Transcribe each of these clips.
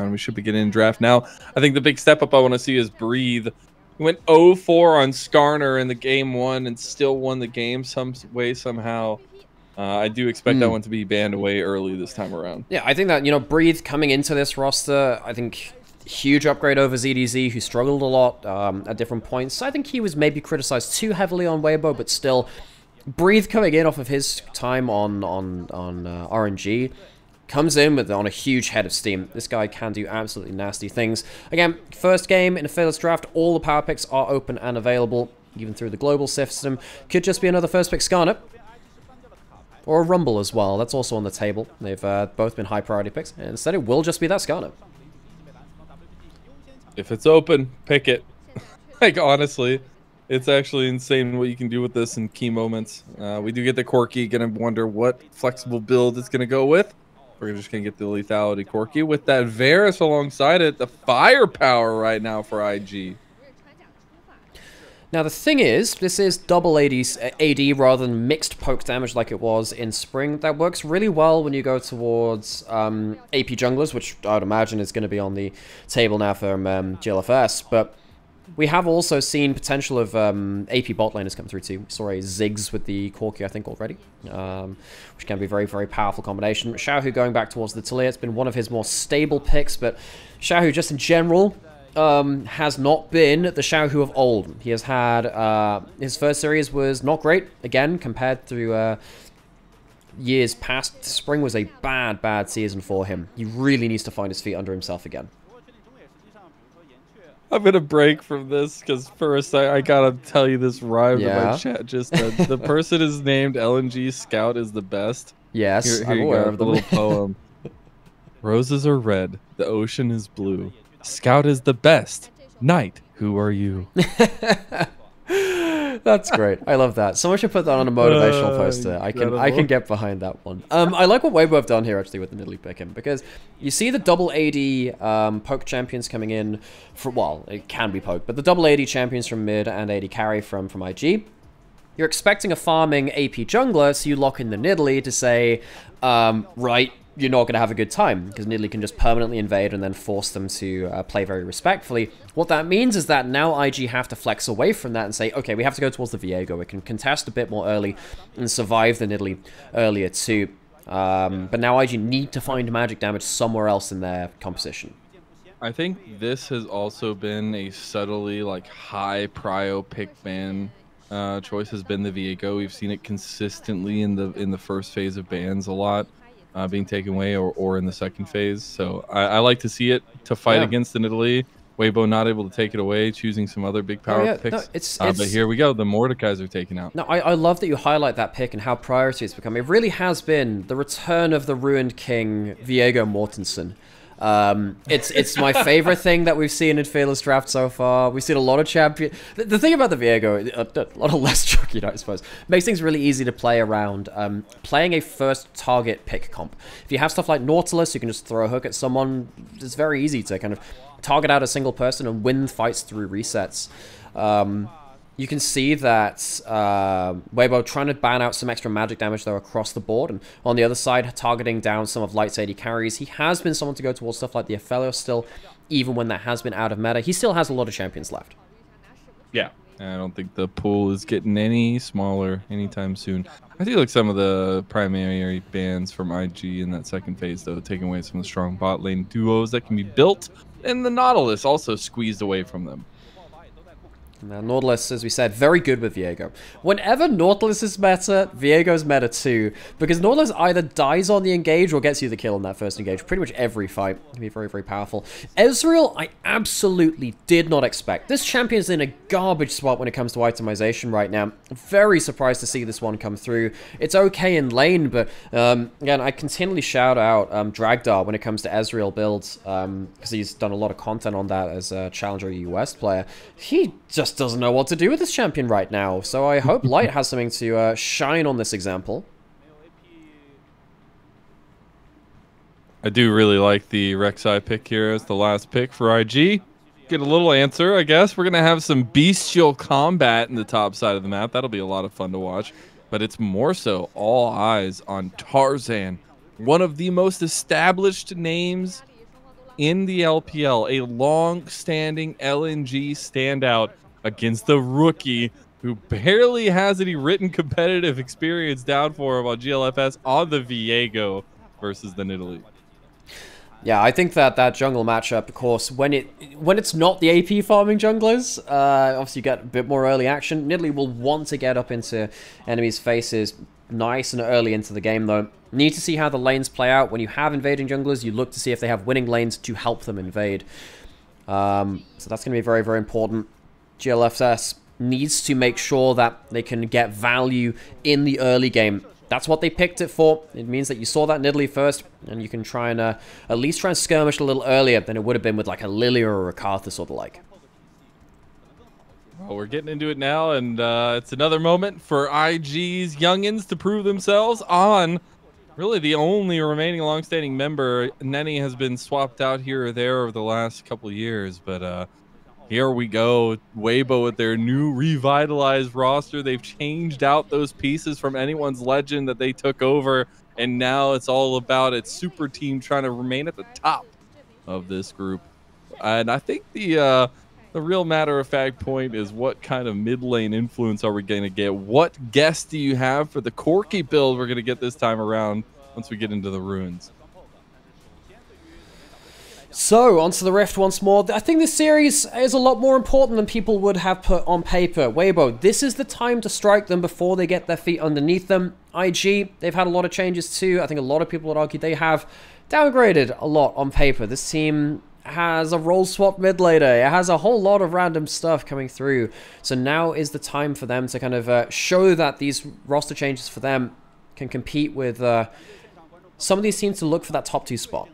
round. We should be getting in draft now. I think the big step up I want to see is Breathe. He went 0-4 on Skarner in the game 1 and still won the game some way, somehow. I do expect that one to be banned away early this time around. Yeah, I think that, you know, Breathe coming into this roster, I think huge upgrade over ZDZ, who struggled a lot at different points. I think he was maybe criticized too heavily on Weibo, but still, Breathe coming in off of his time on RNG, comes in on a huge head of steam. This guy can do absolutely nasty things. Again, first game in a fearless draft, all the power picks are open and available, even through the global system. Could just be another first pick Skarner. Or a Rumble as well. That's also on the table. They've both been high priority picks. And instead, it will just be that Skarner. If it's open, pick it. Like, honestly, it's actually insane what you can do with this in key moments. We do get the Corki. Gonna wonder what flexible build it's gonna go with. We're just gonna get the lethality Corki with that Varus alongside it. The firepower right now for IG. Now the thing is, this is double AD rather than mixed poke damage like it was in Spring. That works really well when you go towards AP junglers, which I would imagine is going to be on the table now for GLFS. But we have also seen potential of AP bot laners come through too. We saw a Ziggs with the Corki, I think, already, which can be a very, very powerful combination. Xiaohu going back towards the Talia, it's been one of his more stable picks, but Xiaohu just in general has not been the Xiaohu of old. He has had, his first series was not great, again, compared to years past. Spring was a bad, bad season for him. He really needs to find his feet under himself again. I'm gonna break from this because first I gotta tell you this rhyme that my chat just said. The person is named LNG Scout is the best. Yes, here I'm aware of the little poem. Roses are red, the ocean is blue. Scout is the best. Knight, who are you? That's great. I love that. Someone should put that on a motivational poster. I can get behind that one. I like what Weibo have done here actually with the Nidalee pick-in, because you see the double AD poke champions coming in for, well, it can be poke, but the double AD champions from mid and AD carry from IG. You're expecting a farming AP jungler, so you lock in the Nidalee to say, right, you're not going to have a good time, because Nidalee can just permanently invade and then force them to play very respectfully. What that means is that now IG have to flex away from that and say, okay, we have to go towards the Viego. We can contest a bit more early and survive the Nidalee earlier too. But now IG need to find magic damage somewhere else in their composition. I think this has also been a subtly like high prio pick ban choice has been the Viego. We've seen it consistently in the first phase of bans a lot. Being taken away or in the second phase. So I like to see it to fight against the Nidalee. Weibo not able to take it away, choosing some other big power picks. No, but here we go. The Mordekais are taken out. No, I love that you highlight that pick and how priority it's become. It really has been the return of the Ruined King, Viego Mortensen. It's my favorite thing that we've seen in Fearless Draft so far. We've seen a lot of champion. The thing about the Viego, a lot of less jockey, I suppose, makes things really easy to play around. Playing a first target pick comp. If you have stuff like Nautilus, you can just throw a hook at someone. It's very easy to kind of target out a single person and win fights through resets. You can see that Weibo trying to ban out some extra magic damage though across the board, and on the other side targeting down some of Light's AD carries. He has been someone to go towards stuff like the Aphelios still, even when that has been out of meta. He still has a lot of champions left. Yeah, I don't think the pool is getting any smaller anytime soon. I feel like some of the primary bans from IG in that second phase though, taking away some of the strong bot lane duos that can be built, and the Nautilus also squeezed away from them. Now, Nautilus, as we said, very good with Viego. Whenever Nautilus is meta, Viego's meta too, because Nautilus either dies on the engage or gets you the kill on that first engage. Pretty much every fight can be very, very powerful. Ezreal, I absolutely did not expect. This champion's in a garbage spot when it comes to itemization right now. Very surprised to see this one come through. It's okay in lane, but again, I continually shout out Dragdar when it comes to Ezreal builds, because he's done a lot of content on that as a Challenger US player. He just doesn't know what to do with this champion right now, so I hope Light has something to shine on this example. I do really like the Rek'Sai pick here as the last pick for IG. Get a little answer, I guess. We're going to have some bestial combat in the top side of the map. That'll be a lot of fun to watch, but it's more so all eyes on Tarzan, one of the most established names in the LPL, a long-standing LNG standout against the rookie who barely has any written competitive experience down for him on GLFS on the Viego versus the Nidalee. Yeah, I think that jungle matchup, of course, when it's not the AP farming junglers, obviously you get a bit more early action. Nidalee will want to get up into enemies' faces nice and early into the game, though. Need to see how the lanes play out. When you have invading junglers, you look to see if they have winning lanes to help them invade. So that's going to be very, very important. GLFS needs to make sure that they can get value in the early game. That's what they picked it for. It means that you saw that Nidalee first, and you can try and at least try and skirmish a little earlier than it would have been with like a Lilia or a Karthus or the like. Well, we're getting into it now, and it's another moment for IG's youngins to prove themselves on really the only remaining long-standing member. Nenny has been swapped out here or there over the last couple of years, but here we go. Weibo with their new revitalized roster. They've changed out those pieces from anyone's legend that they took over, and now it's all about its super team trying to remain at the top of this group. And I think the real matter-of-fact point is, what kind of mid lane influence are we going to get? What guests do you have for the Corki build we're going to get this time around once we get into the ruins? So, onto the Rift once more. I think this series is a lot more important than people would have put on paper. Weibo, this is the time to strike them before they get their feet underneath them. IG, they've had a lot of changes too. I think a lot of people would argue they have downgraded a lot on paper. This team has a role swap mid laner. It has a whole lot of random stuff coming through. So now is the time for them to kind of show that these roster changes for them can compete with some of these teams to look for that top 2 spot.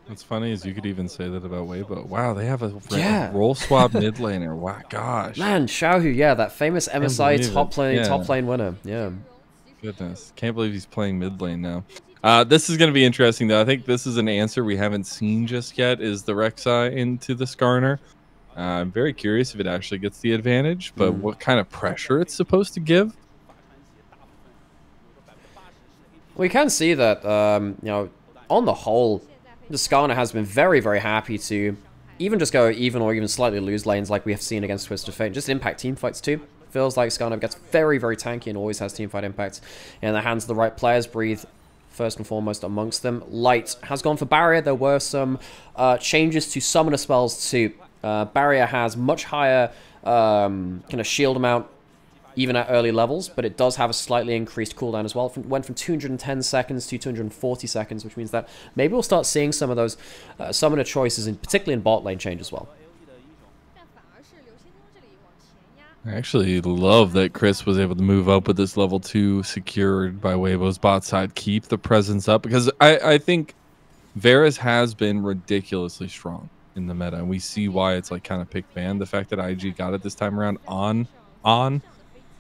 What's funny is you could even say that about Weibo. Wow, they have a role swap mid laner. Wow, gosh. Man, Xiaohu, yeah, that famous MSI top lane winner. Yeah. Goodness. Can't believe he's playing mid lane now. This is going to be interesting, though. I think this is an answer we haven't seen just yet, is the Rek'Sai into the Skarner. I'm very curious if it actually gets the advantage, but what kind of pressure it's supposed to give. We can see that, you know, on the whole, the Skarner has been very, very happy to even just go even or even slightly lose lanes like we have seen against Twisted Fate. Just impact teamfights too. Feels like Skarner gets very, very tanky and always has teamfight impact in the hands of the right players. Breathe first and foremost amongst them. Light has gone for Barrier. There were some changes to summoner spells too. Barrier has much higher kind of shield amount even at early levels, but it does have a slightly increased cooldown as well. Went from 210 seconds to 240 seconds, which means that maybe we'll start seeing some of those summoner choices, particularly in bot lane, change as well. I actually love that Chris was able to move up with this level 2 secured by Weibo's bot side, keep the presence up, because I think Varus has been ridiculously strong in the meta, and we see why it's like kind of pick ban. The fact that IG got it this time around on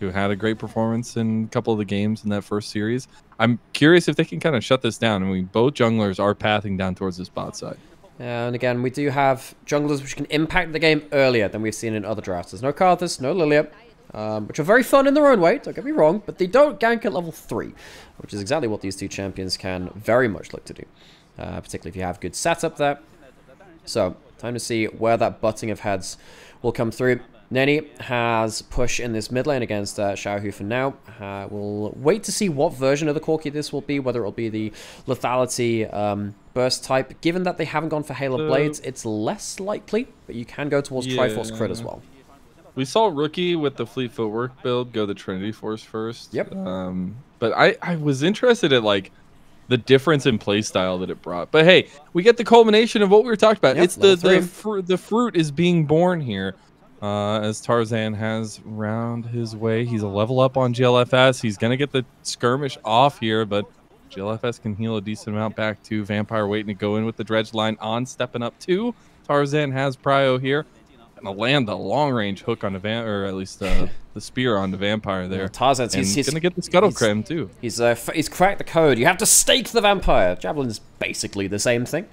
who had a great performance in a couple of the games in that first series. I'm curious if they can kind of shut this down. I mean, both junglers are pathing down towards this bot side. And again, we do have junglers which can impact the game earlier than we've seen in other drafts. There's no Karthus, no Lilia, which are very fun in their own way, don't get me wrong, but they don't gank at level 3, which is exactly what these two champions can very much look to do, particularly if you have good setup there. So, time to see where that butting of heads will come through. Nenny has push in this mid lane against Xiaohu for now. We'll wait to see what version of the Corki this will be, whether it will be the lethality burst type. Given that they haven't gone for Halo Blades, it's less likely, but you can go towards Triforce Crit as well. We saw Rookie with the Fleet Footwork build go the Trinity Force first. Yep. But I was interested at like the difference in playstyle that it brought. But hey, we get the culmination of what we were talking about. Yep, it's the fruit is being born here. As Tarzan has round his way. He's a level up on GLFS. He's going to get the skirmish off here, but GLFS can heal a decent amount back to Vampire, waiting to go in with the dredge line on, stepping up too. Tarzan has Prio here. Going to land the long-range hook on the or at least the spear on the Vampire there. Tarzan's he's going to get the Scuttle Cram too. He's cracked the code. You have to stake the Vampire. Javelin's basically the same thing.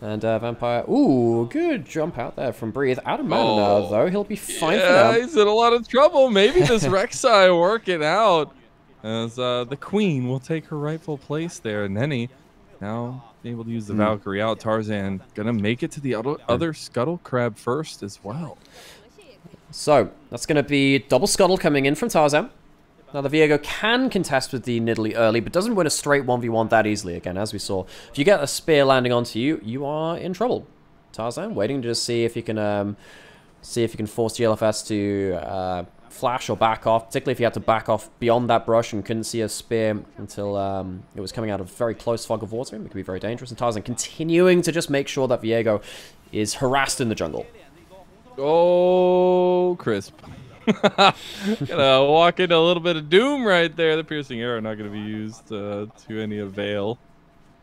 And Vampire, ooh, good jump out there from Breathe. Out of mana though. He'll be fine for now. He's in a lot of trouble. Maybe this Rek'Sai will work it out, as the Queen will take her rightful place there. Nenny now able to use the Valkyrie out. Tarzan gonna make it to the other Scuttle Crab first as well. So, that's going to be double Scuttle coming in from Tarzan. Now, the Viego can contest with the Nidalee early, but doesn't win a straight 1v1 that easily, again, as we saw. If you get a spear landing onto you, you are in trouble. Tarzan waiting to just see if you can force GLFS to flash or back off, particularly if you had to back off beyond that brush and couldn't see a spear until it was coming out of very close fog of water. It could be very dangerous. And Tarzan continuing to just make sure that Viego is harassed in the jungle. Oh, crisp. Gonna walk into a little bit of doom right there. The piercing arrow not gonna be used to any avail.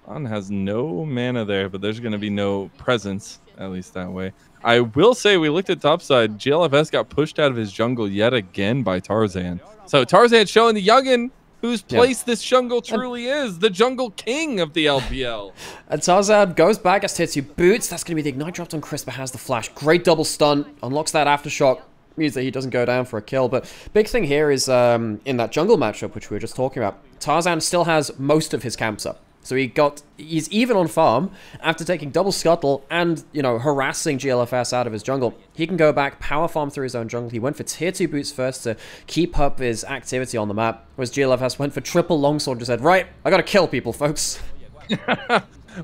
On has no mana there, but there's gonna be no presence, at least that way. I will say we looked at topside. GLFS got pushed out of his jungle yet again by Tarzan. So Tarzan showing the youngin whose place this jungle truly is, the jungle king of the LPL. And Tarzan goes back, gets hits you boots. That's going to be the ignite dropped on Crisp, but has the flash. Great double stun, unlocks that aftershock. Means that he doesn't go down for a kill. But big thing here is in that jungle matchup, which we were just talking about, Tarzan still has most of his camps up. So he's even on farm after taking double Scuttle and, you know, harassing GLFS out of his jungle. He can go back, power farm through his own jungle. He went for tier 2 boots first to keep up his activity on the map, whereas GLFS went for triple longsword and said, right, I gotta kill people, folks.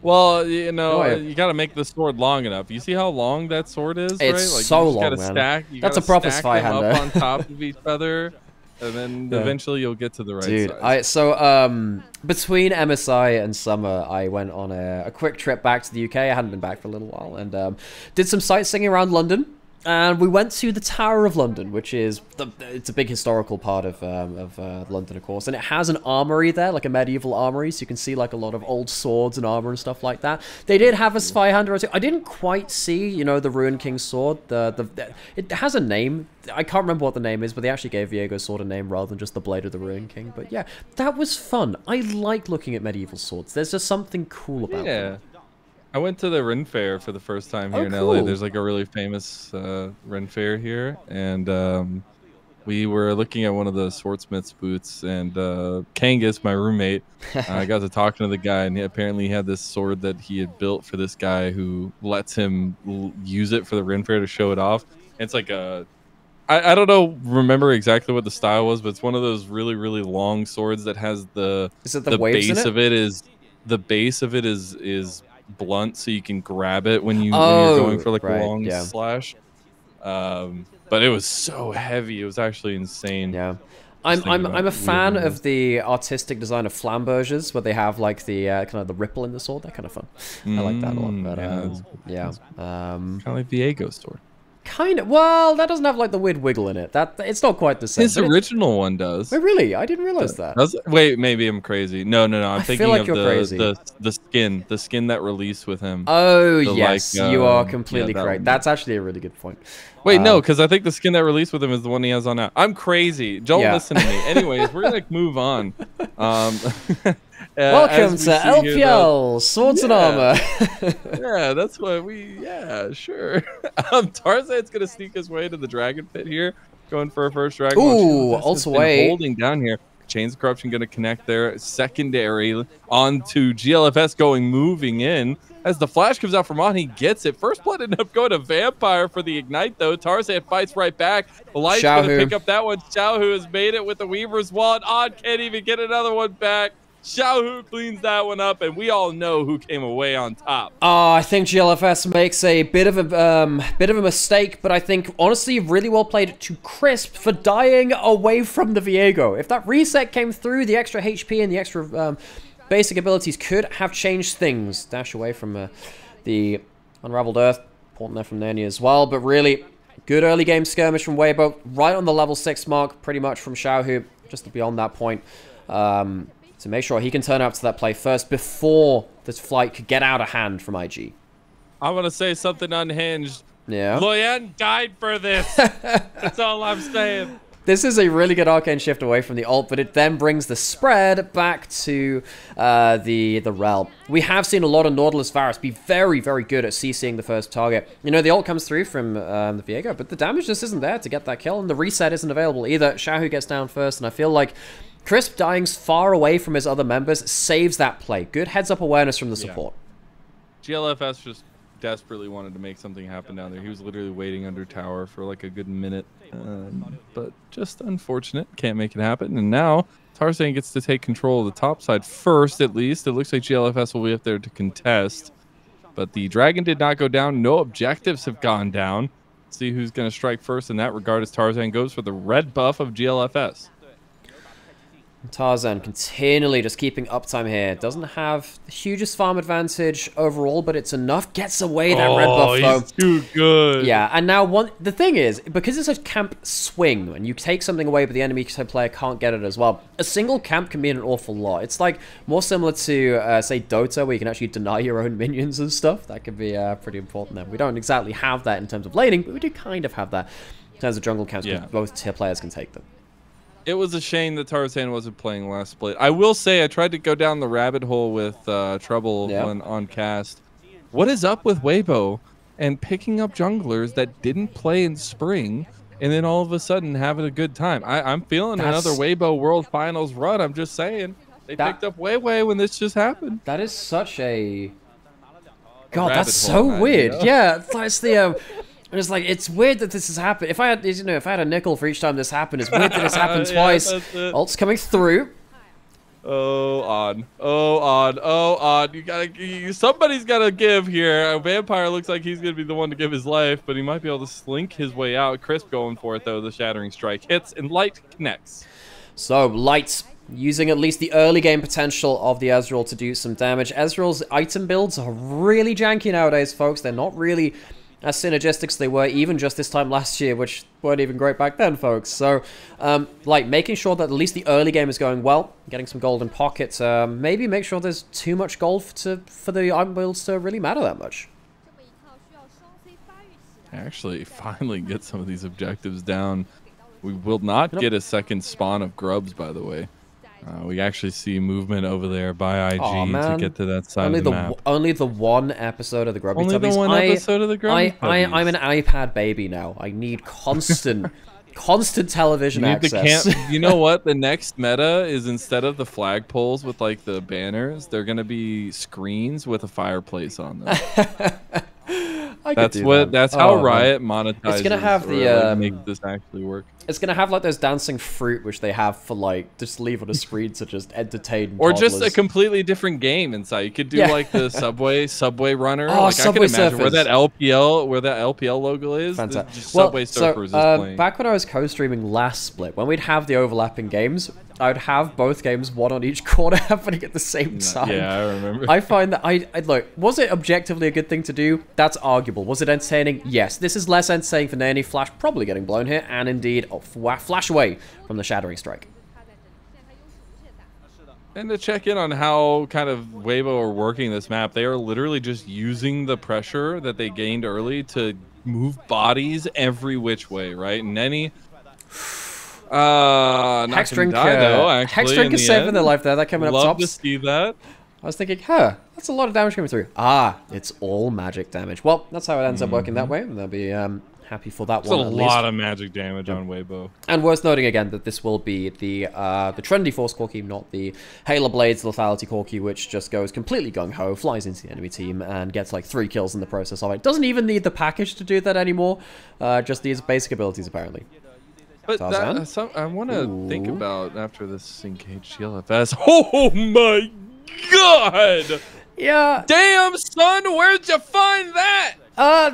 Well, you know, you gotta make the sword long enough. You see how long that sword is, it's right? Like, so you just long, gotta man. stack, That's a proper stack them Zweihander. up on top of each other. And then eventually you'll get to the right size. Between MSI and summer, I went on a quick trip back to the UK. I hadn't been back for a little while, and did some sightseeing around London. And we went to the Tower of London, which is it's a big historical part of London, of course, and it has an armory there, like a medieval armory, so you can see like a lot of old swords and armor and stuff like that. They did have a Zweihander or two. I didn't quite see, you know, the Ruined King's sword. It has a name. I can't remember what the name is, but they actually gave Viego's sword a name rather than just the Blade of the Ruined King. But yeah, that was fun. I like looking at medieval swords. There's just something cool about them. I went to the Ren Fair for the first time here in LA. There's like a really famous Ren Fair here, and we were looking at one of the swordsmith's booths, and Kangas, my roommate, I got to talking to the guy, and apparently he had this sword that he had built for this guy who lets him use it for the Ren Fair to show it off. And it's like a I don't remember exactly what the style was, but it's one of those really, really long swords that has the base of it is blunt, so you can grab it when you're going for like a long slash. But it was so heavy, it was actually insane. I'm a fan of the artistic design of flamberges, where they have like the kind of the ripple in the sword. They're kind of fun. I like that a lot. But kind of like the Ego sword. Kind of. Well, that doesn't have like the weird wiggle in it. It's not quite the same. His original one does. Wait, really? I didn't realize that. Wait, maybe I'm crazy. No. I'm thinking like of the skin that released with him. Oh yes, you are completely correct. That's actually a really good point. Wait, no, because I think the skin that released with him is the one he has on now. I'm crazy. Don't listen to me. Anyways, we're gonna move on. Welcome to LPL Swords and Armor. Yeah, that's what sure. Tarzan's gonna sneak his way to the dragon pit here, going for a first dragon. Ooh, ult away. Holding down here. Chains of Corruption gonna connect there. Secondary onto GLFS moving in. As the flash comes out from on, he gets it. First blood ended up going to Vampire for the ignite, though. Tarzan fights right back. Light's going to pick up that one. Xiaohu has made it with the Weaver's Wall. On can't even get another one back. Xiaohu cleans that one up, and we all know who came away on top. I think GLFS makes a bit of a mistake, but I think honestly really well played to Crisp for dying away from the Viego. If that reset came through, the extra HP and the extra basic abilities could have changed things. Dash away from the Unraveled Earth, important there from Nania as well, but really good early game skirmish from Weibo, right on the level 6 mark, pretty much from Xiaohu, just beyond that point. To make sure he can turn up to that play first before this flight could get out of hand from IG. I want to say something unhinged. Yeah. Loyan died for this. That's all I'm saying. This is a really good arcane shift away from the ult, but it then brings the spread back to the Rel. We have seen a lot of Nautilus Varus be very, very good at CCing the first target. You know, the ult comes through from the Viego, but the damage just isn't there to get that kill, and the reset isn't available either. Xiaohu gets down first, and I feel like Crisp dying far away from his other members saves that play. Good heads-up awareness from the support. GLFS just desperately wanted to make something happen down there. He was literally waiting under tower for like a good minute, but just unfortunate. Can't make it happen. And now Tarzan gets to take control of the top side first, at least. It looks like GLFS will be up there to contest, but the Dragon did not go down. No objectives have gone down. See who's going to strike first in that regard as Tarzan goes for the red buff of GLFS. Tarzan continually just keeping uptime here. Doesn't have the hugest farm advantage overall, but it's enough. Gets away that red buff, though. He's too good. Yeah, and now the thing is, because it's a camp swing, and you take something away, but the enemy player can't get it as well, a single camp can mean an awful lot. It's like more similar to, say, Dota, where you can actually deny your own minions and stuff. That could be pretty important there. We don't exactly have that in terms of laning, but we do kind of have that in terms of jungle camps, because both tier players can take them. It was a shame that Tarzan wasn't playing last split. I will say I tried to go down the rabbit hole with Trouble when on cast. What is up with Weibo and picking up junglers that didn't play in spring and then all of a sudden having a good time? I'm feeling another Weibo World Finals run. I'm just saying. They picked up Weiwei when this just happened. That is such a... God, that's so weird. Yeah, that's the... And it's like, it's weird that this has happened. If I had, you know, if I had a nickel for each time this happened, it's weird that it's happened twice. Ult's coming through. Oh, on. Oh, on. Oh, on. You gotta, somebody's gotta give here. A vampire looks like he's gonna be the one to give his life, but he might be able to slink his way out. Crisp going for it, though. The Shattering Strike hits, and Light connects. So, Light using at least the early game potential of the Ezreal to do some damage. Ezreal's item builds are really janky nowadays, folks. They're not really as synergistic as they were even just this time last year, which weren't even great back then, folks. So, like, making sure that at least the early game is going well, getting some golden pockets, maybe make sure there's too much gold for the item builds to really matter that much. Actually, finally get some of these objectives down. We will not get a second spawn of grubs, by the way. We actually see movement over there by IG to get to that side of the map. Only the one episode of the Grubby Only Tubbies. The one episode of the Grubby Tubbies. I'm an iPad baby now. I need constant television access. You know what? The next meta is, instead of the flagpoles with like the banners, they're gonna be screens with a fireplace on them. That's how Riot monetizes. It's gonna have the make this actually work. It's gonna have like those dancing fruit, which they have for like just leave on a screen to just entertain. Or toddlers. just a completely different game inside. You could do like the subway runner. Oh, like, Subway I can imagine Surfers. where that LPL logo is. Fantastic. Subway Surfers is playing. Back when I was co-streaming last split, when we'd have the overlapping games, I would have both games, one on each corner, happening at the same time. Yeah, I remember. I find that I look. Was it objectively a good thing to do? That's arguable. Was it entertaining? Yes. This is less entertaining for Nanny. Flash probably getting blown here, and indeed, flash away from the Shattering Strike. And to check in on how kind of Weibo are working this map, they are literally just using the pressure that they gained early to move bodies every which way, right? And Nenny. Hexdrink is saving their life there. That coming up top. Love to see that. I was thinking, that's a lot of damage coming through. It's all magic damage. Well, that's how it ends up working that way. And they'll be happy for that one. There's a lot of magic damage on Weibo. And worth noting again that this will be the trendy Force Corki, not the Halo Blades Lethality Corki, which just goes completely gung-ho, flies into the enemy team, and gets like 3 kills in the process of it. Doesn't even need the package to do that anymore. Just these basic abilities, apparently. But I want to think about after this engaged GLFS. Oh my god! Yeah. Damn, son, where'd you find that?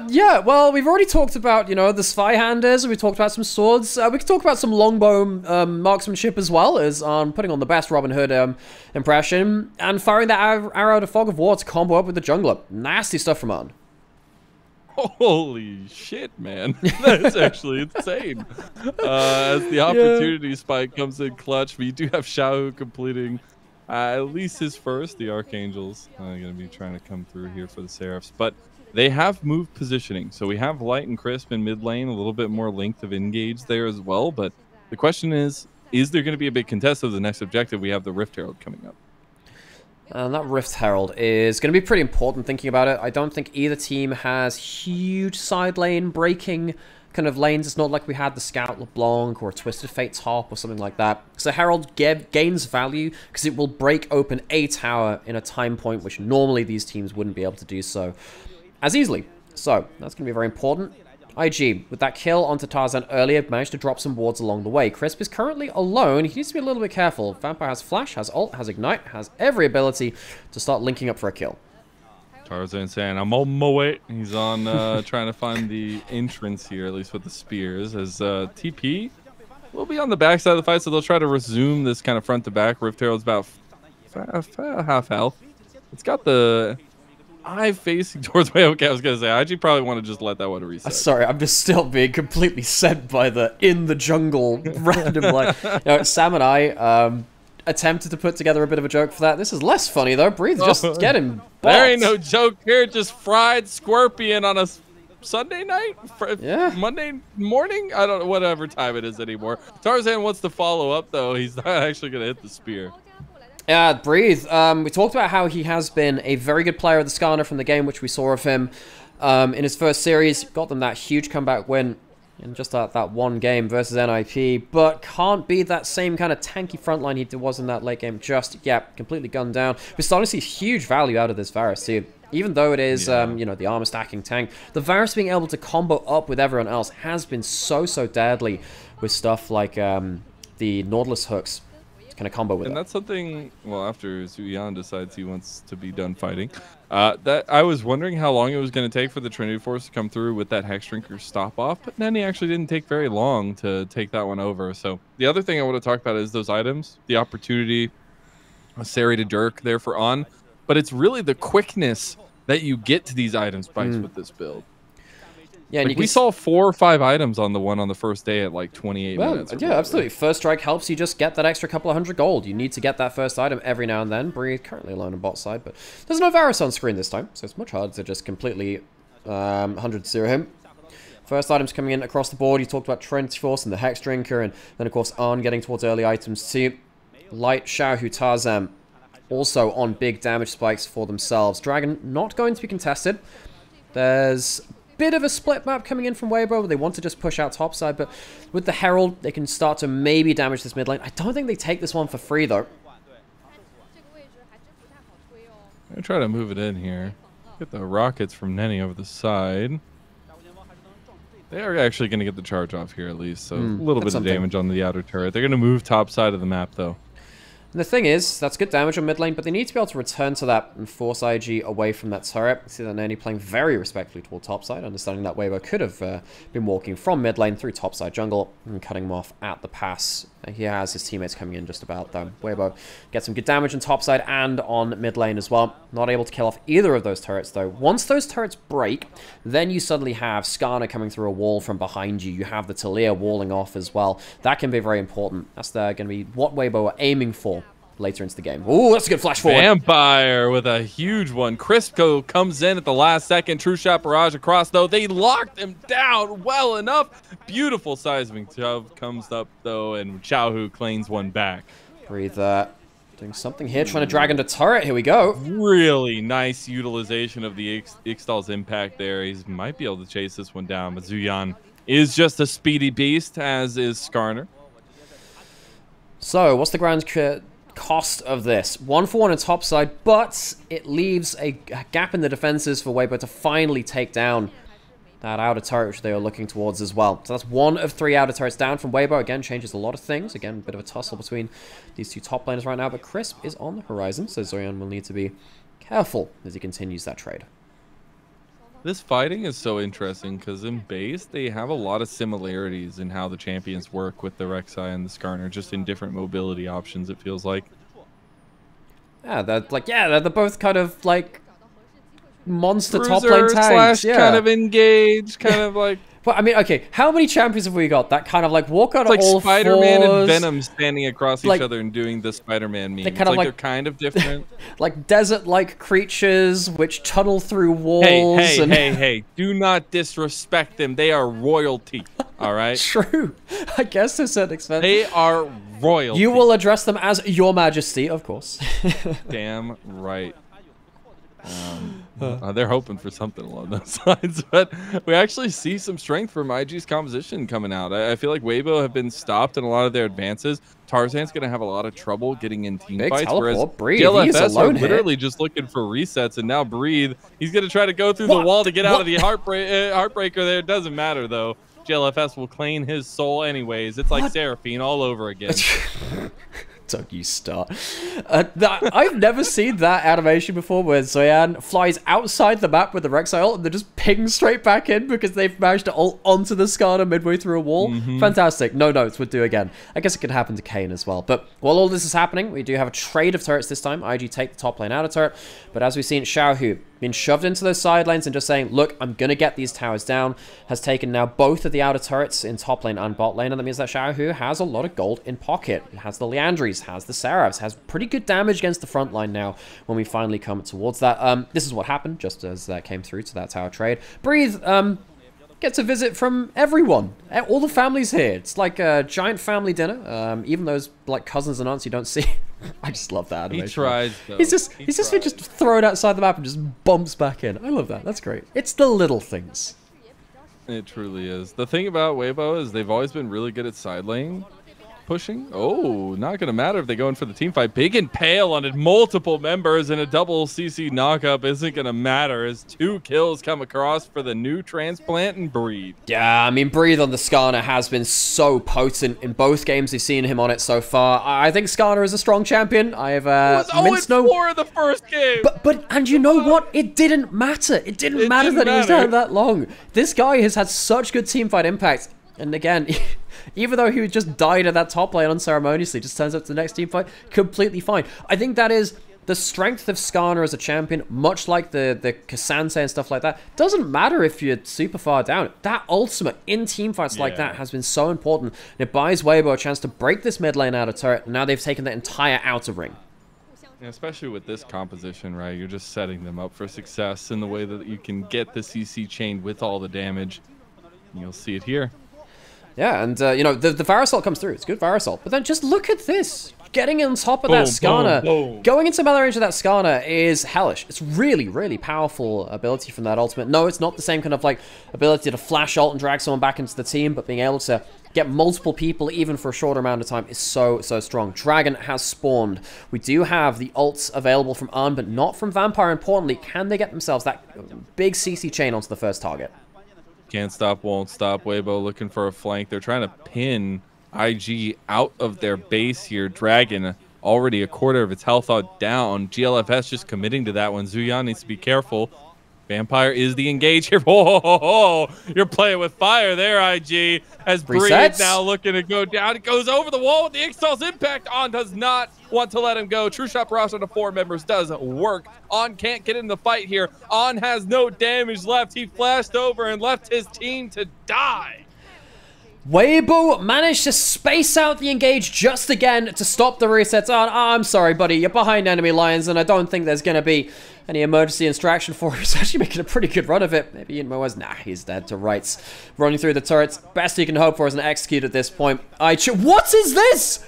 Yeah, well, we've already talked about, you know, the Zweihanders, we talked about some swords, we could talk about some longbow marksmanship as well, as putting on the best Robin Hood impression, and firing that arrow to Fog of War to combo up with the jungler. Nasty stuff from On. Holy shit, man. That's actually insane. As the opportunity spike comes in clutch, we do have Xiao completing at least his first. The Archangels are going to be trying to come through here for the Seraphs. But they have moved positioning. So we have Light and Crisp in mid lane, a little bit more length of engage there as well. But the question is there going to be a big contest of the next objective? We have the Rift Herald coming up. And that Rift Herald is going to be pretty important thinking about it. I don't think either team has huge side lane breaking kind of lanes. It's not like we had the Scout LeBlanc or a Twisted Fate top or something like that. So Herald gains value because it will break open a tower in a time point which normally these teams wouldn't be able to do so as easily. So that's going to be very important. IG, with that kill onto Tarzan earlier, managed to drop some wards along the way. Crisp is currently alone. He needs to be a little bit careful. Vampire has Flash, has Ult, has Ignite, has every ability to start linking up for a kill. Tarzan saying, I'm on my way. He's on trying to find the entrance here, at least with the spears, as TP will be on the backside of the fight, so they'll try to resume this kind of front to back. Rift Herald's about half health. It's got the eye facing towards way. Okay, I was gonna say IG probably want to just let that one reset. Sorry, I'm just still being completely sent by the in the jungle random like. Sam and I attempted to put together a bit of a joke for that. This is less funny though. Breathe, just get him. There ain't no joke here. Just fried scorpion on a Sunday night, yeah. Monday morning. I don't know whatever time it is anymore. Tarzan wants to follow up though. He's not actually gonna hit the spear. Yeah, Breathe. We talked about how he has been a very good player of the Skarner from the game, which we saw of him in his first series. Got them that huge comeback win in just that one game versus NIP, but can't be that same kind of tanky frontline he was in that late game just yet. Completely gunned down. We're starting to see huge value out of this Varus too. Even though it is, you know, the armor stacking tank, the Varus being able to combo up with everyone else has been so deadly with stuff like the Nautilus hooks. Kind of combo with and it. That's something, well, after Zuyan decides he wants to be done fighting, that I was wondering how long it was going to take for the Trinity Force to come through with that Hex Drinker stop off, but then he actually didn't take very long to take that one over. So the other thing I want to talk about is those items, the opportunity, Sari to Dirk there for On, but it's really the quickness that you get to these items bites with this build. Yeah, like we saw 4 or 5 items on the one on the first day at like 28 minutes. Yeah, absolutely. First strike helps you just get that extra couple of 100 gold. You need to get that first item every now and then. Bree currently alone on bot side, but there's no Varus on screen this time, so it's much harder to just completely 100-0 him. First items coming in across the board. You talked about Trinity Force and the Hex Drinker, and then of course Arn getting towards early items too. Light, Xiaohu, Tarzan also on big damage spikes for themselves. Dragon not going to be contested. There's bit of a split map coming in from Weibo. They want to just push out topside, but with the Herald, they can start to maybe damage this mid lane. I don't think they take this one for free, though. I try to move it in here. Get the rockets from Nenny over the side. They are actually going to get the charge off here at least, so a little bit of damage on the outer turret. They're going to move top side of the map, though. And the thing is, that's good damage on mid lane, but they need to be able to return to that and force IG away from that turret. See that Nanny playing very respectfully toward topside, understanding that Weibo could have been walking from mid lane through topside jungle and cutting him off at the pass. He has his teammates coming in just about, though. Weibo gets some good damage on topside and on mid lane as well. Not able to kill off either of those turrets, though. Once those turrets break, then you suddenly have Skarner coming through a wall from behind you. You have the Talia walling off as well. That can be very important. That's going to be what Weibo are aiming for later into the game. Ooh, that's a good flash forward. Vampire with a huge one. Crisco comes in at the last second. True shot barrage across, though. They locked him down well enough. Beautiful seismic shove comes up, though, and Xiaohu claims one back. Breathe doing something here, trying to drag into turret. Here we go. Really nice utilization of the Ixtal's impact there. He might be able to chase this one down, but Zuyan is just a speedy beast, as is Skarner. So, what's the grand cost of this? 1-for-1 on top side, but it leaves a gap in the defenses for Weibo to finally take down that outer turret which they are looking towards as well. So that's 1 of 3 outer turrets down from Weibo. Again, changes a lot of things. Again, a bit of a tussle between these two top laners right now, but Crisp is on the horizon, so Zoyan will need to be careful as he continues that trade. This fighting is so interesting because in base, they have a lot of similarities in how the champions work with the Rek'Sai and the Skarner, just in different mobility options, it feels like. Yeah, they're both kind of like monster Bruiser top lane tanks. / kind of engaged, kind of like... Well, I mean, okay, how many champions have we got that kind of like walk on all fours? It's like Spider-Man and Venom standing across each other and doing the Spider-Man meme. They're kind of different. Like desert-like creatures which tunnel through walls. Hey, do not disrespect them. They are royalty. All right? True. I guess to a certain extent. They are royalty. You will address them as Your Majesty, of course. Damn right. They're hoping for something along those lines, but we actually see some strength from IG's composition coming out. I feel like Weibo have been stopped in a lot of their advances. Tarzan's going to have a lot of trouble getting in team Big fights, teleport. whereas Breathe. GLFS are here. literally just looking for resets, and now Breathe, he's going to try to go through the wall to get out of the heartbreaker there. It doesn't matter, though. GLFS will claim his soul anyways. It's like Seraphine all over again. Don't you start. I've never seen that animation before where Zoyan flies outside the map with the Rek'Sai ult and then just pings straight back in because they've managed to ult onto the Skarner midway through a wall. Fantastic. No notes would do again. I guess it could happen to Kayn as well. But while all this is happening, we do have a trade of turrets this time. IG take the top lane out of turret. But as we've seen, Xiaohu been shoved into those side lanes and just saying, look, I'm going to get these towers down, has taken now both of the outer turrets in top lane and bot lane, and that means that Xiaohu has a lot of gold in pocket. He has the Liandries, has the Seraphs, has pretty good damage against the front line now when we finally come towards that. This is what happened just as that came through to that tower trade. Breathe gets a visit from everyone. All the families here. It's like a giant family dinner, even those like cousins and aunts you don't see. I just love that animation. He tries, though. He's just thrown outside the map and just bumps back in. I love that. That's great. It's the little things. It truly is. The thing about Weibo is they've always been really good at side lane pushing. Oh, not going to matter if they go in for the team fight. Big and Pale on multiple members and a double CC knockup isn't going to matter as 2 kills come across for the new transplant and Breathe. Yeah, I mean, Breathe on the Skarner has been so potent in both games we've seen him on it so far. I think Skarner is a strong champion. I've minced no 4 in the first game. And you know what? It didn't matter. It didn't matter that he was down that long. This guy has had such good teamfight impact. And again, even though he just died at that top lane unceremoniously, just turns up to the next team fight completely fine. I think that is the strength of Skarner as a champion, much like the Cassandre and stuff like that. Doesn't matter if you're super far down. That ultimate in team fights like that has been so important. And it buys Weibo a chance to break this mid lane out of turret. And now they've taken the entire outer ring. Yeah, especially with this composition, right? You're just setting them up for success in the way that you can get the CC chained with all the damage. And you'll see it here. Yeah, and, you know, the Varasol comes through. It's good Varasol. But then just look at this. Getting on top of that Skarner. Going into melee range of that Skarner is hellish. It's really, really powerful ability from that ultimate. No, it's not the same kind of, like, ability to flash ult and drag someone back into the team, but being able to get multiple people, even for a shorter amount of time, is so, so strong. Dragon has spawned. We do have the ults available from Arn, but not from Vampire. Importantly, can they get themselves that big CC chain onto the first target? Can't stop, won't stop. Weibo looking for a flank. They're trying to pin IG out of their base here. Dragon already a quarter of its health down. GLFS just committing to that one. Zuyan needs to be careful. Vampire is the engage here. Whoa, you're playing with fire there, IG. As Breed now looking to go down. It goes over the wall with the Ixtal's impact. On does not want to let him go. True Shot Barrage on the 4 members does work. On can't get in the fight here. On has no damage left. He flashed over and left his team to die. Weibo managed to space out the engage just again to stop the resets. Oh, I'm sorry, buddy. You're behind enemy lines, and I don't think there's going to be any emergency extraction for him. He's actually making a pretty good run of it. Maybe Nymaera nah, he's dead to rights. Running through the turrets. Best you can hope for is an execute at this point. What is this?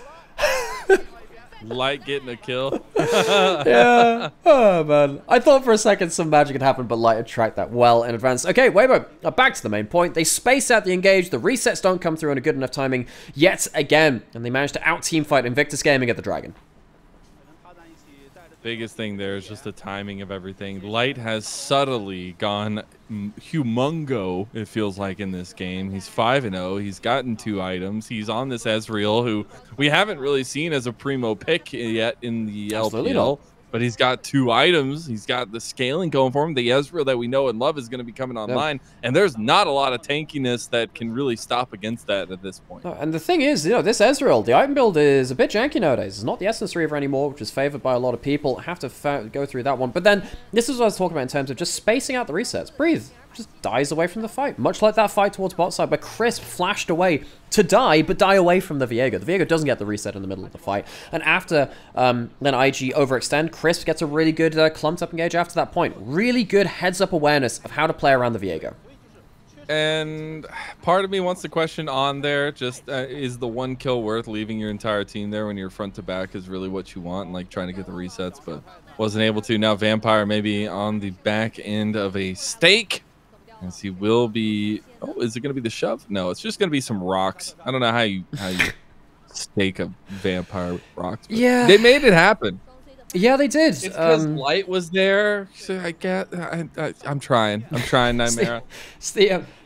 Light getting a kill. Yeah. Oh, man. I thought for a second some magic had happened, but Light had tracked that well in advance. Okay, Weibo, back to the main point. They space out the engage. The resets don't come through in a good enough timing yet again. And they managed to out-team fight Invictus Gaming at the Dragon. Biggest thing there is just the timing of everything. Light has subtly gone humongo, it feels like, in this game. He's 5-0. He's gotten 2 items. He's on this Ezreal, who we haven't really seen as a primo pick yet in the LPL. But he's got 2 items. He's got the scaling going for him. The Ezreal that we know and love is going to be coming online. And there's not a lot of tankiness that can really stop against that at this point. And the thing is, you know, this Ezreal, the item build is a bit janky nowadays. It's not the Essence Reaver anymore, which is favored by a lot of people. Have to go through that one. But then, this is what I was talking about in terms of just spacing out the resets. Breathe just dies away from the fight. Much like that fight towards bot side, where Crisp flashed away to die, but die away from the Viego. The Viego doesn't get the reset in the middle of the fight. And after then IG overextend, Crisp gets a really good clumped up engage after that point. Really good heads up awareness of how to play around the Viego. And part of me wants to question on there, just is the 1 kill worth leaving your entire team there when you're front to back is really what you want, and like trying to get the resets, but wasn't able to. Now Vampire maybe on the back end of a stake, as he will be. Oh, is it going to be the shove? No, it's just going to be some rocks. I don't know how you stake a Vampire with rocks. Yeah, they made it happen. Yeah, they did. It's because Light was there. So I'm trying, Nymaera.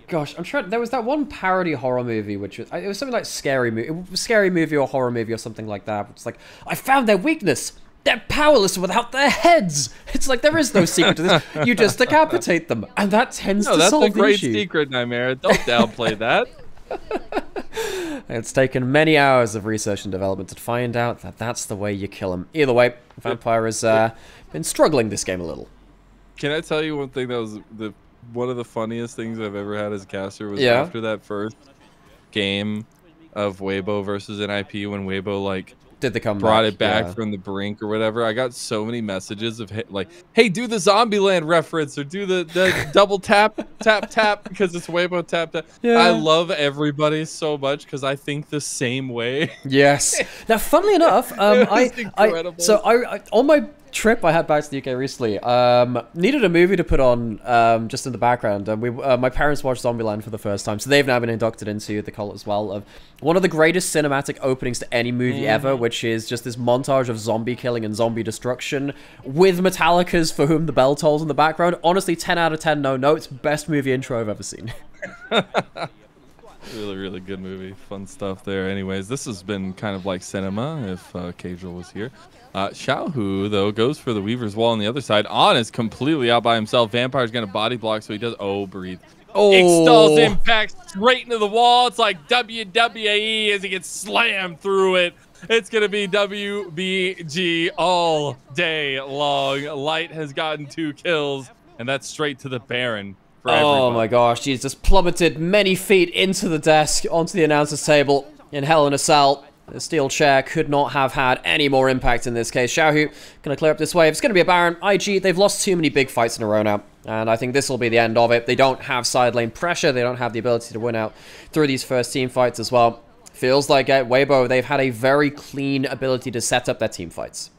Gosh, I'm trying. There was that one parody horror movie, which was, it was something like Scary Movie or Horror Movie or something like that. It's like, I found their weakness. They're powerless without their heads. It's like, there is no secret to this. You just decapitate them, and that tends to solve the issue. No, that's a great secret, Nymaera. Don't downplay that. It's taken many hours of research and development to find out that that's the way you kill him. Either way, Vampire has been struggling this game a little. Can I tell you one thing that was one of the funniest things I've ever had as a caster was after that first game of Weibo versus NIP, when Weibo like did the comeback, brought it back from the brink or whatever. I got so many messages of like, hey, do the Zombieland reference, or do the double tap because it's Weibo tap. Yeah. I love everybody so much because I think the same way. Yes. Now, funnily enough, I on my trip I had back to the UK recently, needed a movie to put on just in the background, and my parents watched Zombieland for the first time, so they've now been inducted into the cult as well, of one of the greatest cinematic openings to any movie ever, which is just this montage of zombie killing and zombie destruction with Metallica's For Whom the Bell Tolls in the background. Honestly, 10 out of 10 no notes. Best movie intro I've ever seen. Really, really good movie. Fun stuff there. Anyways, this has been kind of like cinema if Cajal was here. Xiaohu, though, goes for the Weaver's Wall on the other side. On is completely out by himself. Vampire's going to body block, so he does... Oh, breathe. Oh. Installs impact straight into the wall. It's like WWE as he gets slammed through it. It's going to be WBG all day long. Light has gotten 2 kills, and that's straight to the Baron. Oh my gosh, he's just plummeted many feet into the desk, onto the announcer's table in Hell in a Cell. The steel chair could not have had any more impact in this case. Xiaohu gonna clear up this wave. It's gonna be a Baron. IG, they've lost too many big fights in a row now, and I think this will be the end of it. They don't have side lane pressure. They don't have the ability to win out through these first team fights as well. Feels like at Weibo, they've had a very clean ability to set up their team fights.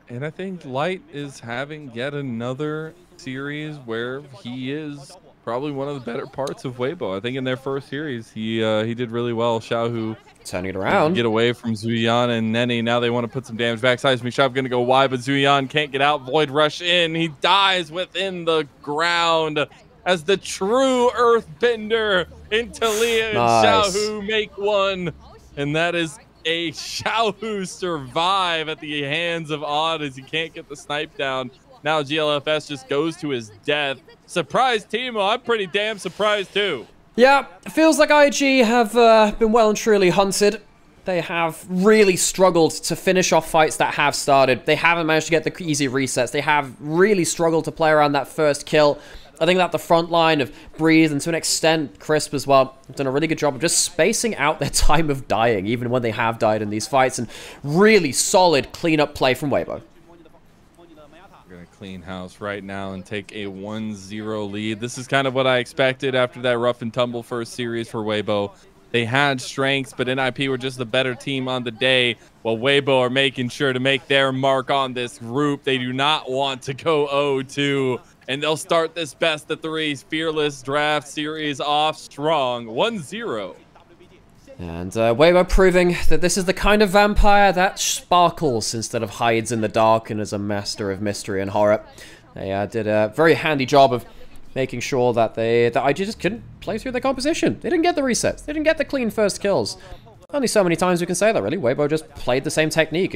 And I think Light is having yet another series where he is probably one of the better parts of Weibo. I think in their first series, he did really well. Xiaohu turning it around. Get away from Zuyan and Nene. Now they want to put some damage back. Seismic Shot going to go wide, but Zuyan can't get out. Void Rush in. He dies within the ground as the true Earthbender into Leah and Xiaohu make one. And that is a Xiaohu survive at the hands of Odd as he can't get the snipe down. Now GLFS just goes to his death. Surprise, Timo. I'm pretty damn surprised too. Yeah, it feels like IG have been well and truly hunted. They have really struggled to finish off fights that have started. They haven't managed to get the easy resets. They have really struggled to play around that first kill. I think that the front line of Breeze and to an extent Crisp as well have done a really good job of just spacing out their time of dying, even when they have died in these fights, and really solid cleanup play from Weibo. We're going to clean house right now and take a 1-0 lead. This is kind of what I expected after that rough and tumble first series for Weibo. They had strengths, but NIP were just the better team on the day, while Weibo are making sure to make their mark on this group. They do not want to go 0-2. And they'll start this best of 3 Fearless Draft Series off strong, 1-0. And Weibo proving that this is the kind of vampire that sparkles instead of hides in the dark and is a master of mystery and horror. They did a very handy job of making sure that IG just couldn't play through their composition. They didn't get the resets. They didn't get the clean first kills. Only so many times we can say that, really. Weibo just played the same technique